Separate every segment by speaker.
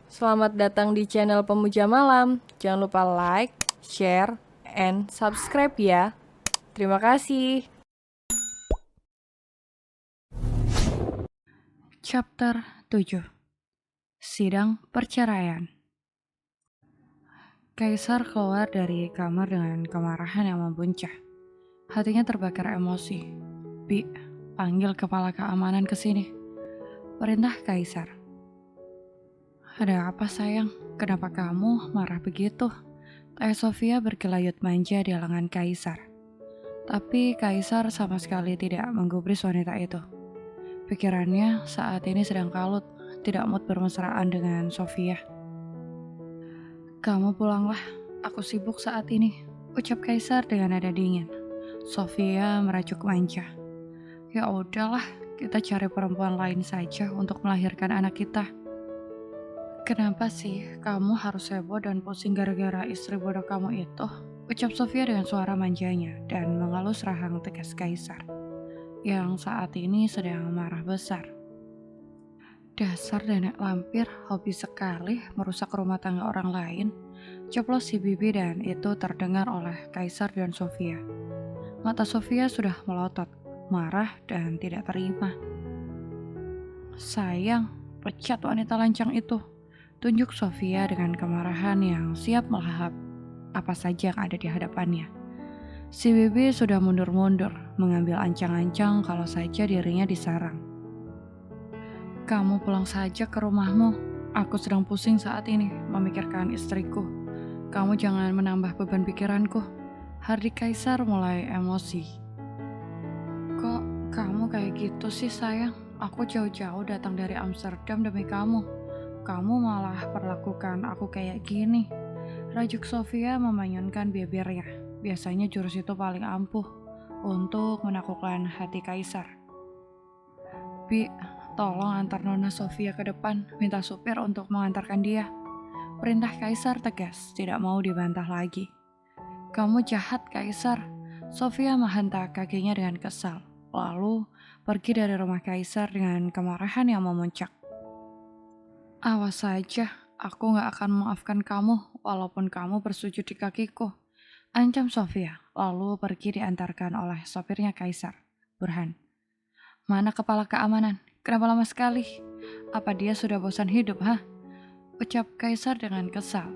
Speaker 1: Selamat datang di channel Pemuja Malam. Jangan lupa like, share, and subscribe ya. Terima kasih.
Speaker 2: Chapter 7. Sidang Perceraian. Kaisar keluar dari kamar dengan kemarahan yang membuncah. Hatinya terbakar emosi. Bi, panggil kepala keamanan ke sini. Perintah Kaisar. Ada apa sayang? Kenapa kamu marah begitu? Taya Sofia berkelayut manja di lengan Kaisar. Tapi Kaisar sama sekali tidak menggubris wanita itu. Pikirannya saat ini sedang kalut, tidak mood bermesraan dengan Sofia. Kamu pulanglah, aku sibuk saat ini, ucap Kaisar dengan nada dingin. Sofia merajuk manja. Ya udahlah, kita cari perempuan lain saja untuk melahirkan anak kita. Kenapa sih kamu harus heboh dan pusing gara-gara istri bodoh kamu itu? Ucap Sofia dengan suara manjanya dan mengelus rahang tegas Kaisar, yang saat ini sedang marah besar. Dasar nenek lampir, hobi sekali merusak rumah tangga orang lain. Ceplos si bibi dan itu terdengar oleh Kaisar dan Sofia. Mata Sofia sudah melotot, marah dan tidak terima. Sayang, pecat wanita lancang itu. Tunjuk Sofia dengan kemarahan yang siap melahap apa saja yang ada di hadapannya. Si bibi sudah mundur-mundur, mengambil ancang-ancang kalau saja dirinya disarang. Kamu pulang saja ke rumahmu. Aku sedang pusing saat ini memikirkan istriku. Kamu jangan menambah beban pikiranku. Hardi Kaisar mulai emosi. Kok kamu kayak gitu sih sayang? Aku jauh-jauh datang dari Amsterdam demi kamu. Kamu malah perlakukan aku kayak gini. Rajuk Sofia memanyunkan bibirnya. Biasanya jurus itu paling ampuh untuk menaklukkan hati Kaisar. Bi, tolong antar Nona Sofia ke depan, minta supir untuk mengantarkan dia. Perintah Kaisar tegas, tidak mau dibantah lagi. Kamu jahat, Kaisar. Sofia menghentak kakinya dengan kesal, lalu pergi dari rumah Kaisar dengan kemarahan yang memuncak. Awas saja, aku gak akan memaafkan kamu walaupun kamu bersujud di kakiku. Ancam Sofia, lalu pergi diantarkan oleh sopirnya Kaisar, Burhan. Mana kepala keamanan? Kenapa lama sekali? Apa dia sudah bosan hidup, ha? Ucap Kaisar dengan kesal.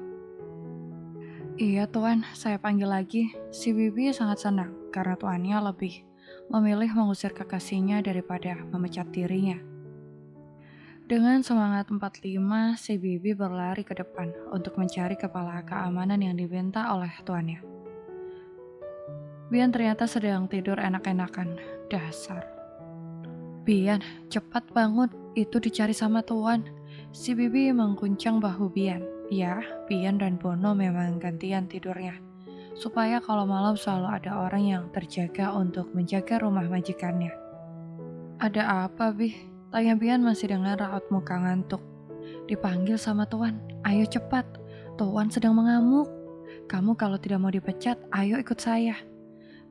Speaker 2: Iya tuan, saya panggil lagi. Si bibi sangat senang karena tuannya lebih memilih mengusir kekasihnya daripada memecat dirinya. Dengan semangat 45, si bibi berlari ke depan untuk mencari kepala keamanan yang diminta oleh tuannya. Bian ternyata sedang tidur enak-enakan. Dasar. Bian, cepat bangun, itu dicari sama tuan. Si bibi mengguncang bahu Bian. Ya, Bian dan Bono memang gantian tidurnya. Supaya kalau malam selalu ada orang yang terjaga untuk menjaga rumah majikannya. Ada apa, Bi? Tanya Bian masih dengan raut muka ngantuk. Dipanggil sama tuan, ayo cepat. Tuan sedang mengamuk. Kamu kalau tidak mau dipecat, ayo ikut saya.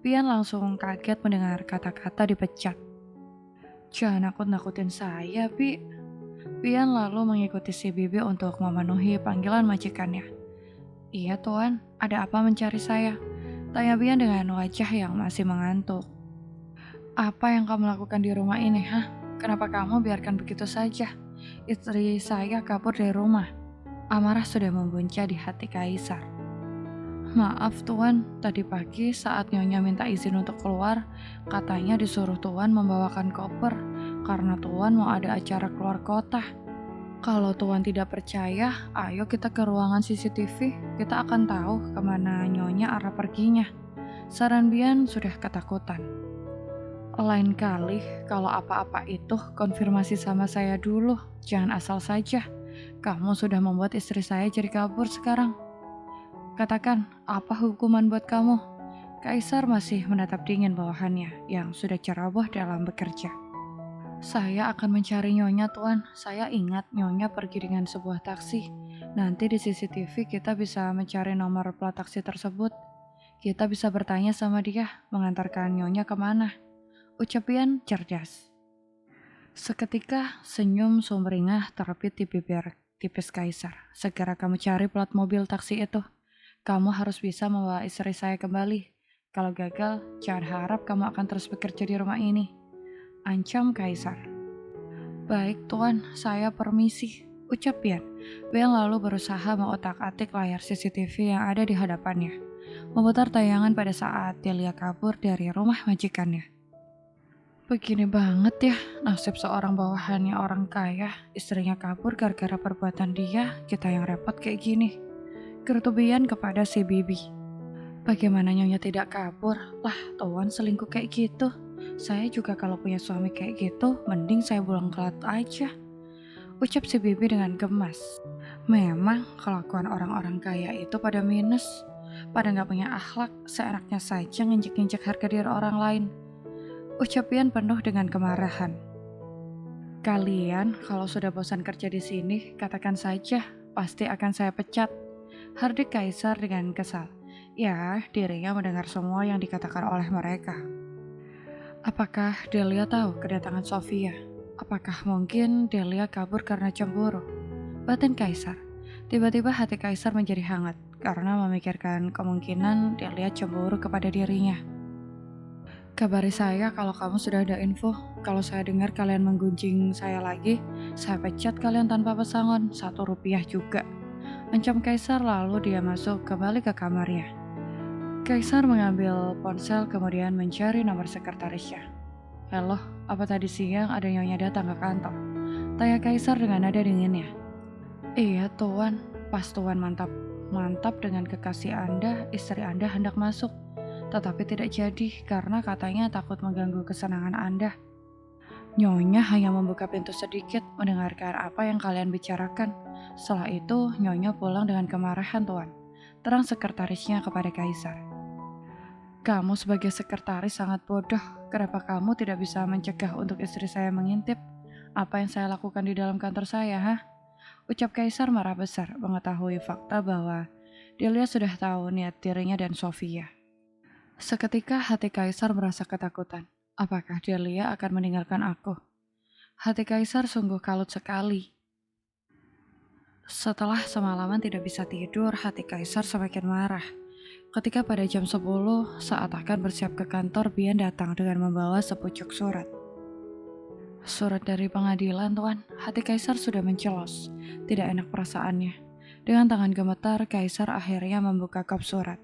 Speaker 2: Bian langsung kaget mendengar kata-kata dipecat. Jangan nakut-nakutin saya, Bi. Bian lalu mengikuti si bibi untuk memenuhi panggilan majikannya. Iya tuan, ada apa mencari saya? Tanya Bian dengan wajah yang masih mengantuk. Apa yang kamu lakukan di rumah ini, ha? Kenapa kamu biarkan begitu saja? Istri saya kabur dari rumah. Amarah sudah membuncah di hati Kaisar. Maaf tuan, tadi pagi saat Nyonya minta izin untuk keluar, katanya disuruh tuan membawakan koper karena tuan mau ada acara keluar kota. Kalau tuan tidak percaya, ayo kita ke ruangan CCTV, kita akan tahu kemana Nyonya arah perginya. Saran Bian sudah ketakutan. Lain kali, kalau apa-apa itu konfirmasi sama saya dulu, jangan asal saja. Kamu sudah membuat istri saya jadi kabur sekarang. Katakan, apa hukuman buat kamu? Kaisar masih menatap dingin bawahannya yang sudah ceroboh dalam bekerja. Saya akan mencari Nyonya, tuan. Saya ingat Nyonya pergi dengan sebuah taksi. Nanti di CCTV kita bisa mencari nomor plat taksi tersebut. Kita bisa bertanya sama dia, mengantarkan Nyonya kemana. Ucap Bian cerdas. Seketika senyum sumringah terbit di bibir tipis Kaisar. Segera kamu cari plat mobil taksi itu. Kamu harus bisa membawa istri saya kembali. Kalau gagal, jangan harap kamu akan terus bekerja di rumah ini. Ancam Kaisar. Baik tuan, saya permisi. Ucap Bian. Bian lalu berusaha mengotak-atik layar CCTV yang ada di hadapannya. Memutar tayangan pada saat Delia kabur dari rumah majikannya. Begini banget ya, nasib seorang bawahannya orang kaya, istrinya kabur gara-gara perbuatan dia, kita yang repot kayak gini. Gerutu Bian kepada si Bibi. Bagaimana nyonya tidak kabur? Lah, tuan selingkuh kayak gitu. Saya juga kalau punya suami kayak gitu, mending saya pulang kelat aja. Ucap si Bibi dengan gemas. Memang kelakuan orang-orang kaya itu pada minus. Pada nggak punya akhlak, seenaknya saja nginjek-nginjek harga diri orang lain. Ucap Bian penuh dengan kemarahan. Kalian kalau sudah bosan kerja di sini, katakan saja, pasti akan saya pecat. Hardik Kaisar dengan kesal. Ya, dirinya mendengar semua yang dikatakan oleh mereka. Apakah Delia tahu kedatangan Sofia? Apakah mungkin Delia kabur karena cemburu? Batin Kaisar. Tiba-tiba hati Kaisar menjadi hangat karena memikirkan kemungkinan Delia cemburu kepada dirinya. Kabari saya kalau kamu sudah ada info. Kalau saya dengar kalian menggunjing saya lagi, saya pecat kalian tanpa pesangon, 1 rupiah juga. Ancam Kaisar lalu dia masuk kembali ke kamarnya. Kaisar mengambil ponsel kemudian mencari nomor sekretarisnya. Halo, apa tadi siang ada nyonya datang ke kantor? Tanya Kaisar dengan nada dinginnya. Iya tuan, pas tuan mantap dengan kekasih Anda, istri Anda hendak masuk. Tetapi tidak jadi karena katanya takut mengganggu kesenangan Anda. Nyonya hanya membuka pintu sedikit mendengarkan apa yang kalian bicarakan. Setelah itu, Nyonya pulang dengan kemarahan tuan. Terang sekretarisnya kepada Kaisar. Kamu sebagai sekretaris sangat bodoh. Kenapa kamu tidak bisa mencegah untuk istri saya mengintip apa yang saya lakukan di dalam kantor saya, ha? Ucap Kaisar marah besar mengetahui fakta bahwa Delia sudah tahu niat dirinya dan Sofia. Seketika hati Kaisar merasa ketakutan. Apakah Delia akan meninggalkan aku? Hati Kaisar sungguh kalut sekali. Setelah semalaman tidak bisa tidur, hati Kaisar semakin marah. Ketika pada jam 10 saat akan bersiap ke kantor, Bian datang dengan membawa sepucuk surat. Surat dari pengadilan, tuan. Hati Kaisar sudah mencelos. Tidak enak perasaannya. Dengan tangan gemetar, Kaisar akhirnya membuka kop surat.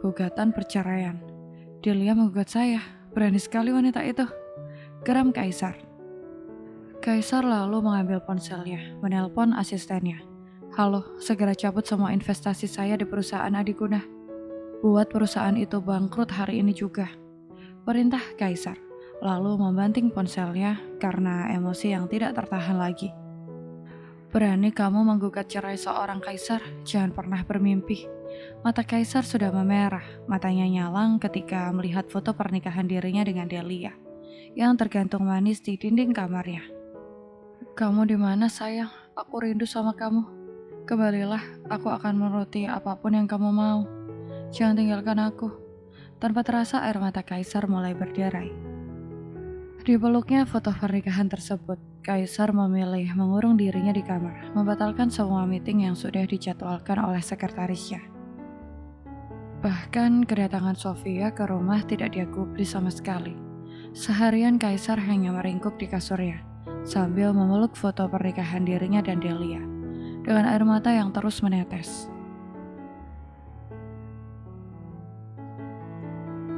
Speaker 2: Gugatan perceraian. Delia menggugat saya. Berani sekali wanita itu. Geram Kaisar. Kaisar lalu mengambil ponselnya, menelpon asistennya. Halo, segera cabut semua investasi saya di perusahaan Adiguna. Buat perusahaan itu bangkrut hari ini juga. Perintah Kaisar, lalu membanting ponselnya karena emosi yang tidak tertahan lagi. Berani kamu menggugat cerai seorang Kaisar, jangan pernah bermimpi. Mata Kaisar sudah memerah, matanya nyalang ketika melihat foto pernikahan dirinya dengan Delia yang tergantung manis di dinding kamarnya. Kamu di mana sayang? Aku rindu sama kamu. Kembalilah, aku akan menuruti apapun yang kamu mau. Jangan tinggalkan aku. Tanpa terasa air mata Kaisar mulai berderai. Di peluknya foto pernikahan tersebut, Kaisar memilih mengurung dirinya di kamar, membatalkan semua meeting yang sudah dijadwalkan oleh sekretarisnya. Bahkan kedatangan Sofia ke rumah tidak dia gubris sama sekali. Seharian Kaisar hanya meringkuk di kasurnya, sambil memeluk foto pernikahan dirinya dan Delia, dengan air mata yang terus menetes.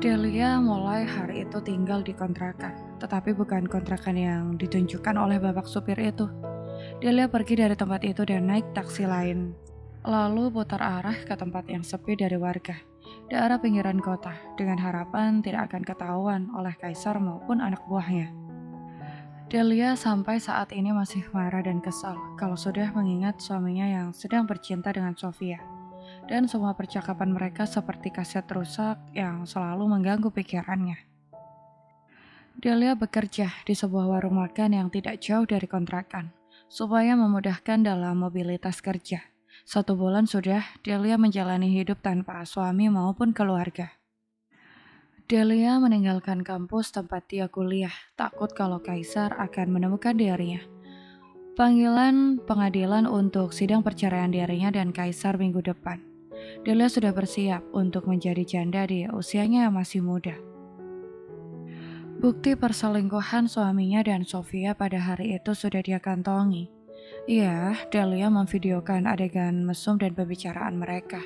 Speaker 2: Delia mulai hari itu tinggal di kontrakan, tetapi bukan kontrakan yang ditunjukkan oleh babak supir itu. Delia pergi dari tempat itu dan naik taksi lain, lalu putar arah ke tempat yang sepi dari warga, di arah pinggiran kota, dengan harapan tidak akan ketahuan oleh Kaisar maupun anak buahnya. Delia sampai saat ini masih marah dan kesal kalau sudah mengingat suaminya yang sedang bercinta dengan Sofia. Dan semua percakapan mereka seperti kaset rusak yang selalu mengganggu pikirannya. Delia bekerja di sebuah warung makan yang tidak jauh dari kontrakan, supaya memudahkan dalam mobilitas kerja. 1 bulan sudah Delia menjalani hidup tanpa suami maupun keluarga. Delia meninggalkan kampus tempat dia kuliah, takut kalau Kaisar akan menemukan dirinya. Panggilan pengadilan untuk sidang perceraian dirinya dan Kaisar minggu depan. Delia sudah bersiap untuk menjadi janda di usianya yang masih muda. Bukti perselingkuhan suaminya dan Sofia pada hari itu sudah dia kantongi. Iya, Delia memvideokan adegan mesum dan pembicaraan mereka.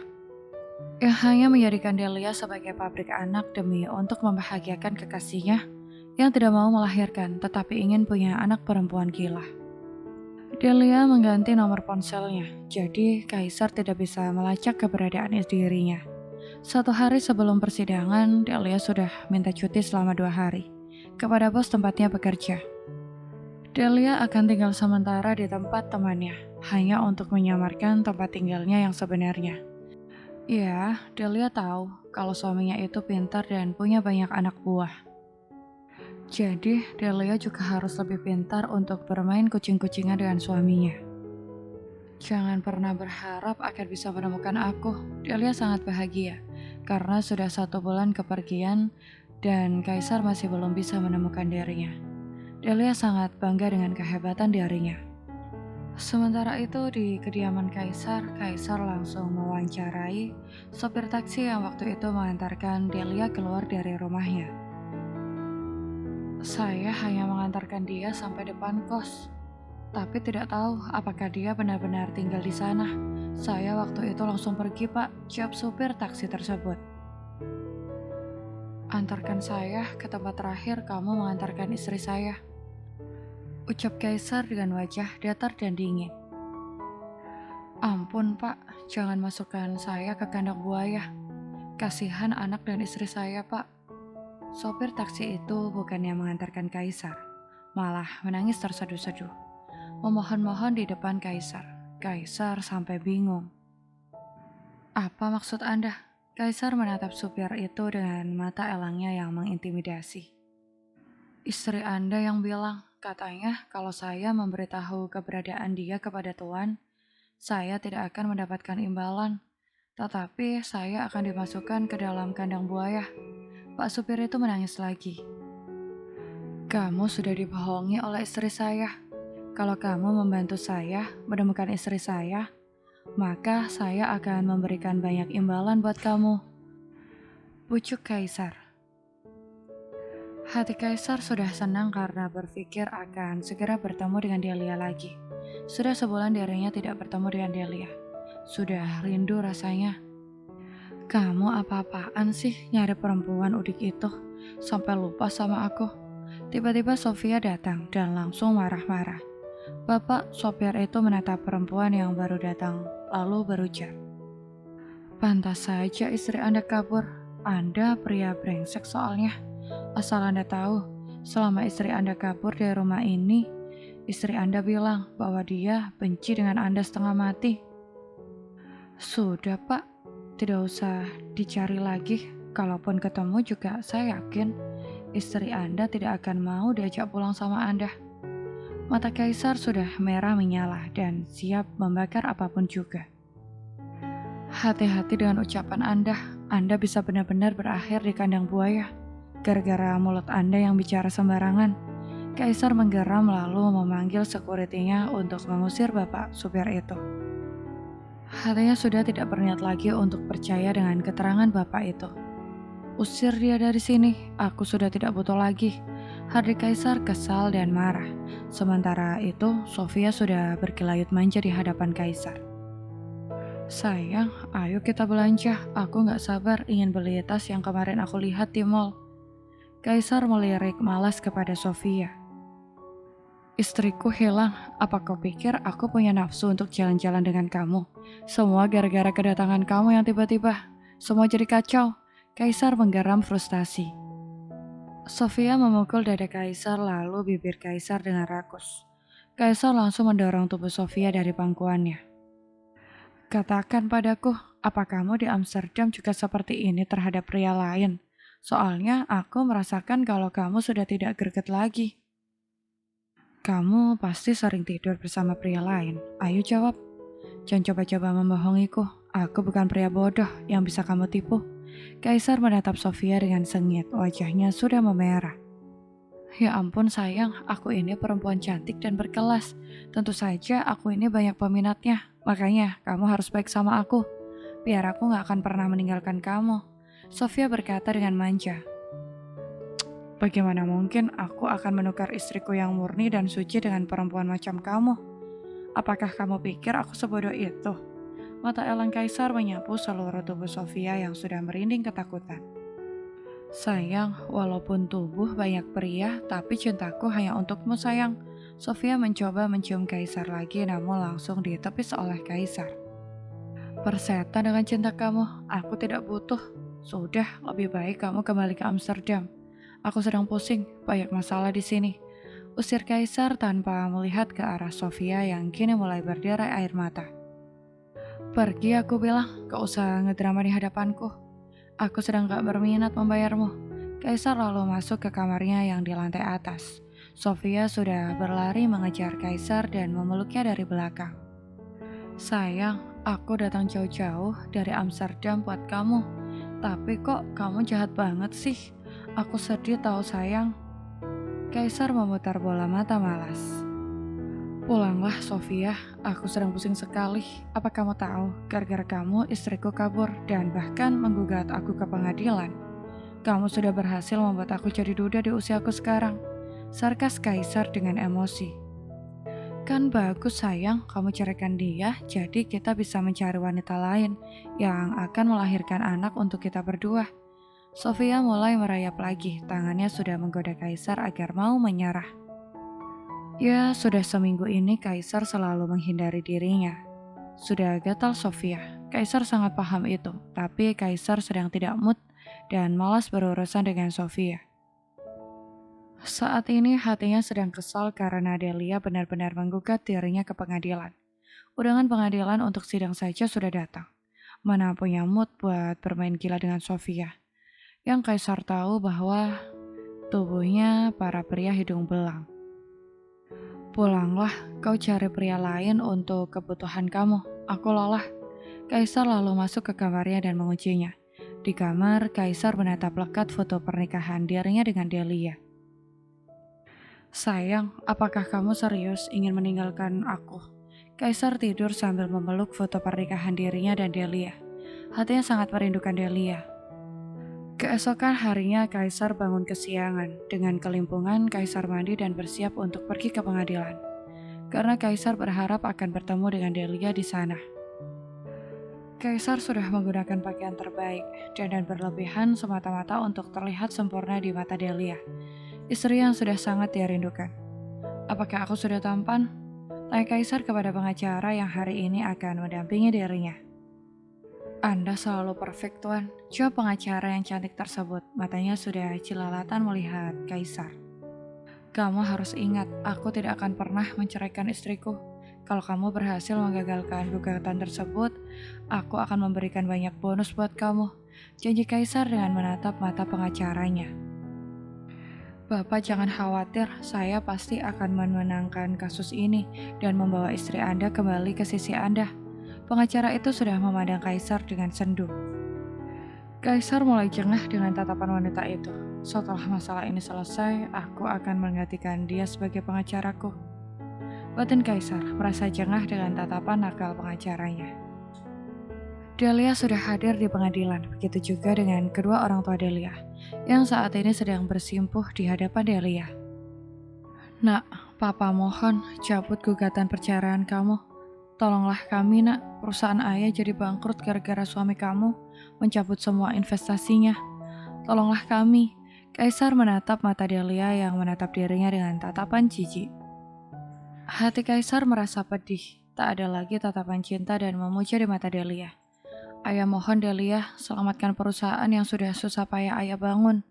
Speaker 2: Yang hanya menjadikan Delia sebagai pabrik anak demi untuk membahagiakan kekasihnya yang tidak mau melahirkan tetapi ingin punya anak perempuan gila. Delia mengganti nomor ponselnya, jadi Kaisar tidak bisa melacak keberadaan dirinya. 1 hari sebelum persidangan, Delia sudah minta cuti selama 2 hari kepada bos tempatnya bekerja. Delia akan tinggal sementara di tempat temannya, hanya untuk menyamarkan tempat tinggalnya yang sebenarnya. Ya, Delia tahu kalau suaminya itu pintar dan punya banyak anak buah. Jadi, Delia juga harus lebih pintar untuk bermain kucing-kucingan dengan suaminya. Jangan pernah berharap akan bisa menemukan aku. Delia sangat bahagia karena sudah 1 bulan kepergian dan Kaisar masih belum bisa menemukan dirinya. Delia sangat bangga dengan kehebatan dirinya. Sementara itu di kediaman Kaisar, Kaisar langsung mewawancarai sopir taksi yang waktu itu mengantarkan Delia keluar dari rumahnya. Saya hanya mengantarkan dia sampai depan kos, tapi tidak tahu apakah dia benar-benar tinggal di sana. Saya waktu itu langsung pergi, Pak, jawab supir taksi tersebut. Antarkan saya ke tempat terakhir kamu mengantarkan istri saya, ucap Kaisar dengan wajah datar dan dingin. Ampun, Pak, jangan masukkan saya ke kandang buaya. Kasihan anak dan istri saya, Pak. Sopir taksi itu bukannya mengantarkan Kaisar, malah menangis terseduh-seduh, memohon-mohon di depan Kaisar. Kaisar sampai bingung. Apa maksud Anda? Kaisar menatap supir itu dengan mata elangnya yang mengintimidasi. Istri Anda yang bilang, katanya kalau saya memberitahu keberadaan dia kepada Tuan, saya tidak akan mendapatkan imbalan, tetapi saya akan dimasukkan ke dalam kandang buaya. Pak supir itu menangis lagi. Kamu sudah dibohongi oleh istri saya. Kalau kamu membantu saya menemukan istri saya, maka saya akan memberikan banyak imbalan buat kamu, bujuk Kaisar. Hati Kaisar sudah senang karena berpikir akan segera bertemu dengan Delia lagi. Sudah sebulan dirinya tidak bertemu dengan Delia. Sudah rindu rasanya. Kamu apa-apaan sih nyari perempuan udik itu, sampai lupa sama aku. Tiba-tiba Sofia datang dan langsung marah-marah. Bapak sopir itu menatap perempuan yang baru datang, lalu berujar. Pantas saja istri Anda kabur. Anda pria brengsek soalnya. Asal Anda tahu, selama istri Anda kabur dari rumah ini, istri Anda bilang bahwa dia benci dengan Anda setengah mati. Sudah, Pak. Tidak usah dicari lagi, kalaupun ketemu juga saya yakin istri Anda tidak akan mau diajak pulang sama Anda. Mata Kaisar sudah merah menyala dan siap membakar apapun juga. Hati-hati dengan ucapan Anda bisa benar-benar berakhir di kandang buaya, gara-gara mulut Anda yang bicara sembarangan. Kaisar menggeram lalu memanggil sekuritinya untuk mengusir bapak supir itu. Hatinya sudah tidak berniat lagi untuk percaya dengan keterangan bapak itu. Usir dia dari sini, aku sudah tidak butuh lagi. Hati Kaisar kesal dan marah. Sementara itu, Sofia sudah berkelayut manja di hadapan Kaisar. Sayang, ayo kita belanja. Aku gak sabar ingin beli tas yang kemarin aku lihat di mall. Kaisar melirik malas kepada Sofia. Istriku hilang, apa kau pikir aku punya nafsu untuk jalan-jalan dengan kamu? Semua gara-gara kedatangan kamu yang tiba-tiba. Semua jadi kacau. Kaisar menggeram frustasi. Sofia memukul dada Kaisar lalu bibir Kaisar dengan rakus. Kaisar langsung mendorong tubuh Sofia dari pangkuannya. Katakan padaku, apa kamu di Amsterdam juga seperti ini terhadap pria lain? Soalnya aku merasakan kalau kamu sudah tidak greget lagi. Kamu pasti sering tidur bersama pria lain. Ayo jawab. Jangan coba-coba membohongiku. Aku bukan pria bodoh yang bisa kamu tipu. Kaisar menatap Sofia dengan sengit, wajahnya sudah memerah. Ya ampun sayang, aku ini perempuan cantik dan berkelas. Tentu saja aku ini banyak peminatnya, makanya kamu harus baik sama aku. Biar aku gak akan pernah meninggalkan kamu. Sofia berkata dengan manja. Bagaimana mungkin aku akan menukar istriku yang murni dan suci dengan perempuan macam kamu? Apakah kamu pikir aku sebodoh itu? Mata elang Kaisar menyapu seluruh tubuh Sofia yang sudah merinding ketakutan. Sayang, walaupun tubuh banyak pria, tapi cintaku hanya untukmu sayang. Sofia mencoba mencium Kaisar lagi namun langsung ditepis oleh Kaisar. Persetan dengan cinta kamu, aku tidak butuh. Sudah, lebih baik kamu kembali ke Amsterdam. Aku sedang pusing, banyak masalah di sini. Usir Kaisar tanpa melihat ke arah Sofia yang kini mulai berderai air mata. Pergi aku bilang, gak usah ngedrama di hadapanku. Aku sedang gak berminat membayarmu. Kaisar lalu masuk ke kamarnya yang di lantai atas. Sofia sudah berlari mengejar Kaisar dan memeluknya dari belakang. Sayang, aku datang jauh-jauh dari Amsterdam buat kamu. Tapi kok kamu jahat banget sih? Aku sedih tahu sayang. Kaisar memutar bola mata malas. Pulanglah Sofia, aku sedang pusing sekali. Apa kamu tahu, gara-gara kamu istriku kabur dan bahkan menggugat aku ke pengadilan. Kamu sudah berhasil membuat aku jadi duda di usiaku sekarang. Sarkas Kaisar dengan emosi. Kan bagus sayang, kamu ceraikan dia, jadi kita bisa mencari wanita lain yang akan melahirkan anak untuk kita berdua. Sofia mulai merayap lagi, tangannya sudah menggoda Kaisar agar mau menyerah. Ya, sudah seminggu ini Kaisar selalu menghindari dirinya. Sudah gatal Sofia, Kaisar sangat paham itu, tapi Kaisar sedang tidak mood dan malas berurusan dengan Sofia. Saat ini hatinya sedang kesal karena Delia benar-benar menggugat dirinya ke pengadilan. Undangan pengadilan untuk sidang saja sudah datang. Mana punya mood buat bermain gila dengan Sofia. Yang Kaisar tahu bahwa tubuhnya para pria hidung belang. Pulanglah, kau cari pria lain untuk kebutuhan kamu. Aku lelah. Kaisar lalu masuk ke kamarnya dan menguncinya. Di kamar, Kaisar menatap lekat foto pernikahan dirinya dengan Delia. Sayang, apakah kamu serius ingin meninggalkan aku? Kaisar tidur sambil memeluk foto pernikahan dirinya dan Delia. Hatinya sangat merindukan Delia. Keesokan harinya Kaisar bangun kesiangan. Dengan kelimpungan, Kaisar mandi dan bersiap untuk pergi ke pengadilan. Karena Kaisar berharap akan bertemu dengan Delia di sana. Kaisar sudah menggunakan pakaian terbaik, dandan berlebihan semata-mata untuk terlihat sempurna di mata Delia, istri yang sudah sangat dia rindukan. Apakah aku sudah tampan? Tanya Kaisar kepada pengacara yang hari ini akan mendampingi dirinya. Anda selalu perfect, Tuan. Jawab pengacara yang cantik tersebut. Matanya sudah cilalatan melihat Kaisar. Kamu harus ingat, aku tidak akan pernah menceraikan istriku. Kalau kamu berhasil menggagalkan gugatan tersebut, aku akan memberikan banyak bonus buat kamu. Janji Kaisar dengan menatap mata pengacaranya. Bapak jangan khawatir, saya pasti akan memenangkan kasus ini dan membawa istri Anda kembali ke sisi Anda. Pengacara itu sudah memandang Kaisar dengan sendu. Kaisar mulai jengah dengan tatapan wanita itu. Setelah masalah ini selesai, aku akan menggantikan dia sebagai pengacaraku. Batin Kaisar merasa jengah dengan tatapan nakal pengacaranya. Delia sudah hadir di pengadilan, begitu juga dengan kedua orang tua Delia, yang saat ini sedang bersimpuh di hadapan Delia. Nak, Papa mohon cabut gugatan perceraian kamu. Tolonglah kami nak, perusahaan ayah jadi bangkrut gara-gara suami kamu mencabut semua investasinya. Tolonglah kami. Kaisar menatap mata Delia yang menatap dirinya dengan tatapan jijik. Hati Kaisar merasa pedih, tak ada lagi tatapan cinta dan memuja di mata Delia. Ayah mohon Delia, selamatkan perusahaan yang sudah susah payah ayah bangun.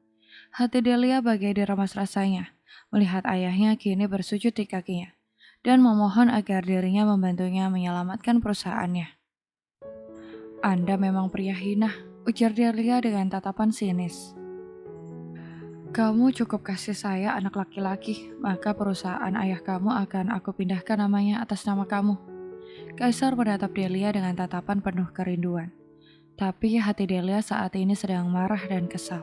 Speaker 2: Hati Delia bagai diremas rasanya, melihat ayahnya kini bersujud di kakinya. Dan memohon agar dirinya membantunya menyelamatkan perusahaannya. Anda memang pria hina, ujar Delia dengan tatapan sinis. Kamu cukup kasih saya anak laki-laki, maka perusahaan ayah kamu akan aku pindahkan namanya atas nama kamu. Kaisar menatap Delia dengan tatapan penuh kerinduan. Tapi hati Delia saat ini sedang marah dan kesal.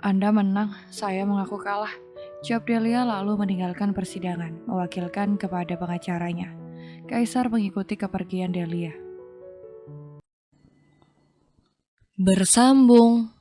Speaker 2: Anda menang, saya mengaku kalah. Jawab Delia lalu meninggalkan persidangan, mewakilkan kepada pengacaranya. Kaisar mengikuti kepergian Delia.
Speaker 1: Bersambung.